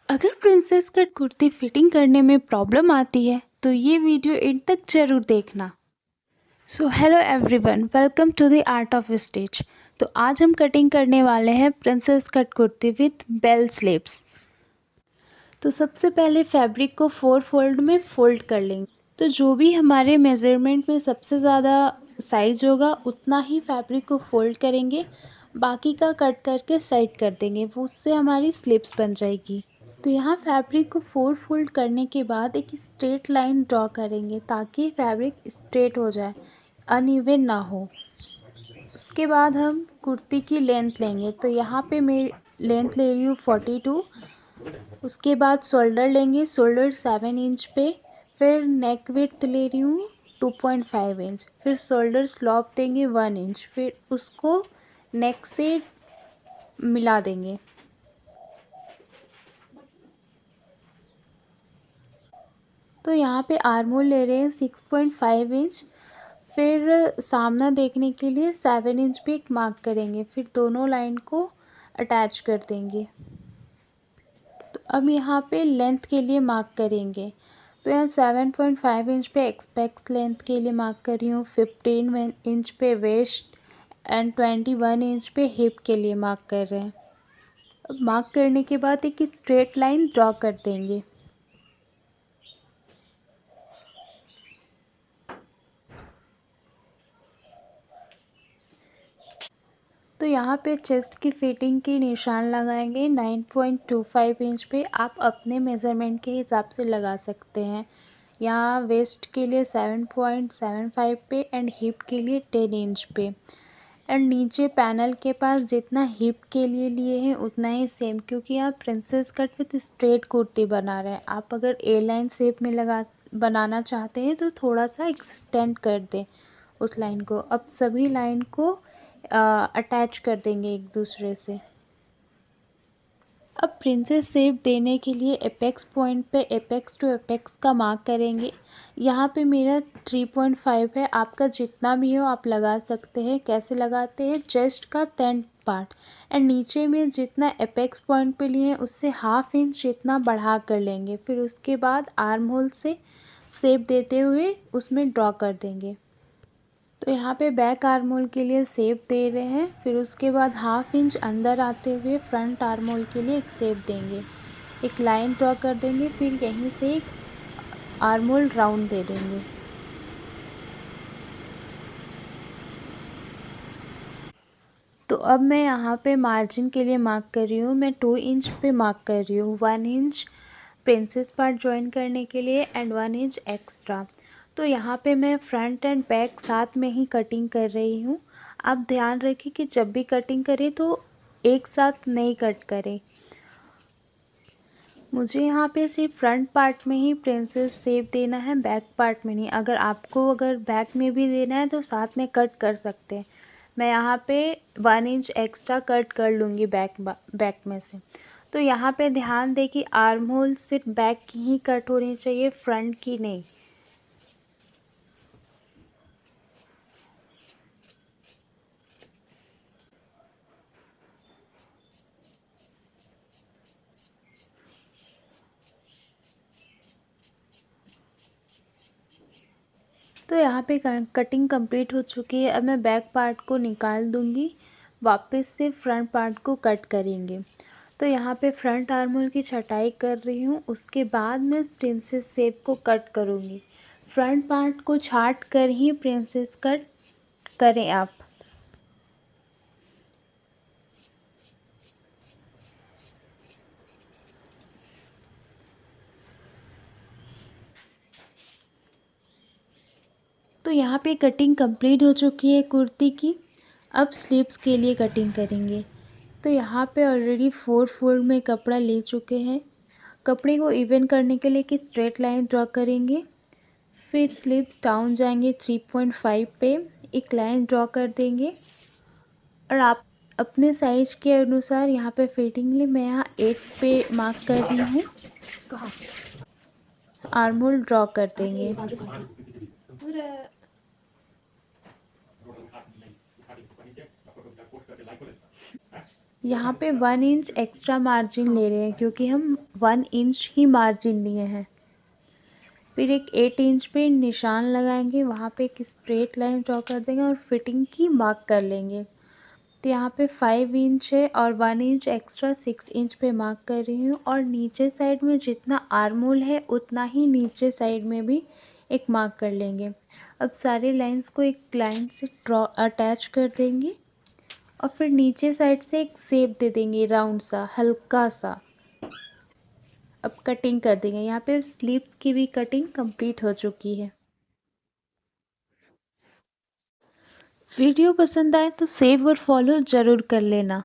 अगर princess cut kurti fitting करने में प्रॉब्लम आती है तो ये वीडियो एंड तक जरूर देखना। So hello everyone, welcome to the art of stitch. तो आज हम कटिंग करने वाले हैं princess cut kurti with bell sleeves. तो सबसे पहले फैब्रिक को 4 फोल्ड में फोल्ड कर लेंगे। तो जो भी हमारे मेज़रमेंट में सबसे ज़्यादा साइज होगा उतना ही फैब्रिक को फोल्ड करेंगे, बाकी का कट करके साइड कर देंगे, वो उससे हमारी स्लीव्स बन जाएगी। तो यहाँ फैब्रिक को 4 फोल्ड करने के बाद एक स्ट्रेट लाइन ड्रॉ करेंगे ताकि फैब्रिक स्ट्रेट हो जाए, अनइवन ना हो। उसके बाद हम कुर्ती की लेंथ लेंगे। तो यहाँ पे मैं लेंथ ले रही हूँ 42। उसके बाद शोल्डर लेंगे, शोल्डर 7 इंच पे। फिर नेक विड्थ ले रही हूँ 2.5 इंच। फिर शोल्डर स्लॉप देंगे 1 इंच। फिर उसको नेक से मिला देंगे। तो यहाँ पे आर्म होल ले रहे हैं 6.5 इंच। फिर सामना देखने के लिए 7 इंच पे एक मार्क करेंगे, फिर दोनों लाइन को अटैच कर देंगे। तो अब यहाँ पे लेंथ के लिए मार्क करेंगे। तो यहाँ 7.5 इंच पे एक्सपेक्ट लेंथ के लिए मार्क कर रही हूँ, 15 इंच पे वेस्ट एंड 21 इंच पे हिप के लिए मार्क कर रहे हैं। अब मार्क करने के बाद एक स्ट्रेट लाइन ड्रॉ कर देंगे। तो यहाँ पे चेस्ट की फिटिंग के निशान लगाएंगे 9.25 इंच पे। आप अपने मेज़रमेंट के हिसाब से लगा सकते हैं। यहाँ वेस्ट के लिए 7.75 पे एंड हिप के लिए 10 इंच पे। एंड नीचे पैनल के पास जितना हिप के लिए हैं उतना ही सेम, क्योंकि आप princess cut with straight kurti बना रहे हैं। आप अगर ए लाइन शेप में बनाना चाहते हैं तो थोड़ा सा एक्सटेंड कर दें उस लाइन को। अब सभी लाइन को अटैच कर देंगे एक दूसरे से। अब प्रिंसेस शेप देने के लिए एपेक्स पॉइंट पे एपेक्स टू एपेक्स का मार्क करेंगे। यहाँ पे मेरा 3.5 है, आपका जितना भी हो आप लगा सकते हैं। कैसे लगाते हैं, चेस्ट का 10 पार्ट एंड नीचे में जितना एपेक्स पॉइंट पे लिए हैं उससे 1/2 इंच जितना बढ़ा कर लेंगे। फिर उसके बाद आर्म होल से शेप देते हुए उसमें ड्रॉ कर देंगे। तो यहाँ पे बैक आर्म होल के लिए शेप दे रहे हैं। फिर उसके बाद 1/2 इंच अंदर आते हुए फ्रंट आर्म होल के लिए एक शेप देंगे, एक लाइन ड्रॉ कर देंगे। फिर यहीं से एक आर्म होल राउंड दे देंगे। तो अब मैं यहाँ पे मार्जिन के लिए मार्क कर रही हूँ। मैं 2 इंच पे मार्क कर रही हूँ, 1 इंच प्रिंसेस पार्ट ज्वाइन करने के लिए एंड 1 इंच एक्स्ट्रा। तो यहाँ पे मैं फ्रंट एंड बैक साथ में ही कटिंग कर रही हूँ। आप ध्यान रखें कि जब भी कटिंग करें तो एक साथ नहीं कट करें। मुझे यहाँ पे सिर्फ फ्रंट पार्ट में ही प्रिंसेस शेप देना है, बैक पार्ट में नहीं। अगर बैक में भी देना है तो साथ में कट कर सकते हैं। मैं यहाँ पे 1 इंच एक्स्ट्रा कट कर लूँगी बैक में से। तो यहाँ पे ध्यान दें कि आर्म होल सिर्फ बैक की ही कट होनी चाहिए, फ्रंट की नहीं। तो यहाँ पे कटिंग कंप्लीट हो चुकी है। अब मैं बैक पार्ट को निकाल दूँगी, वापस से फ्रंट पार्ट को कट करेंगे। तो यहाँ पे फ्रंट आर्म होल की छटाई कर रही हूँ, उसके बाद मैं प्रिंसेस शेप को कट करूँगी। फ्रंट पार्ट को छाट कर ही प्रिंसेस कट करें आप। तो यहाँ पे कटिंग कंप्लीट हो चुकी है कुर्ती की। अब स्लीव्स के लिए कटिंग करेंगे। तो यहाँ पे ऑलरेडी 4 फोल्ड में कपड़ा ले चुके हैं। कपड़े को इवन करने के लिए एक स्ट्रेट लाइन ड्रॉ करेंगे। फिर स्लीव्स डाउन जाएंगे 3.5 पे, एक लाइन ड्रॉ कर देंगे। और आप अपने साइज के अनुसार यहाँ पे फिटिंग लिए मैं यहाँ 8 पे मार्क कर रही हूँ। आर्म होल ड्रॉ कर देंगे। यहाँ पे 1 इंच एक्स्ट्रा मार्जिन ले रहे हैं क्योंकि हम 1 इंच ही मार्जिन लिए हैं। फिर एक 8 इंच पे निशान लगाएंगे, वहाँ पे एक स्ट्रेट लाइन ड्रॉ कर देंगे और फिटिंग की मार्क कर लेंगे। तो यहाँ पे 5 इंच है और 1 इंच एक्स्ट्रा 6 इंच पे मार्क कर रही हूँ, और नीचे साइड में जितना आर्म होल है उतना ही नीचे साइड में भी एक मार्क कर लेंगे। अब सारे लाइंस को एक लाइन से ड्रॉ अटैच कर देंगे और फिर नीचे साइड से एक शेप दे देंगे राउंड सा, हल्का सा। अब कटिंग कर देंगे। यहाँ पे स्लीव्स की भी कटिंग कंप्लीट हो चुकी है। वीडियो पसंद आए तो सेव और फॉलो ज़रूर कर लेना।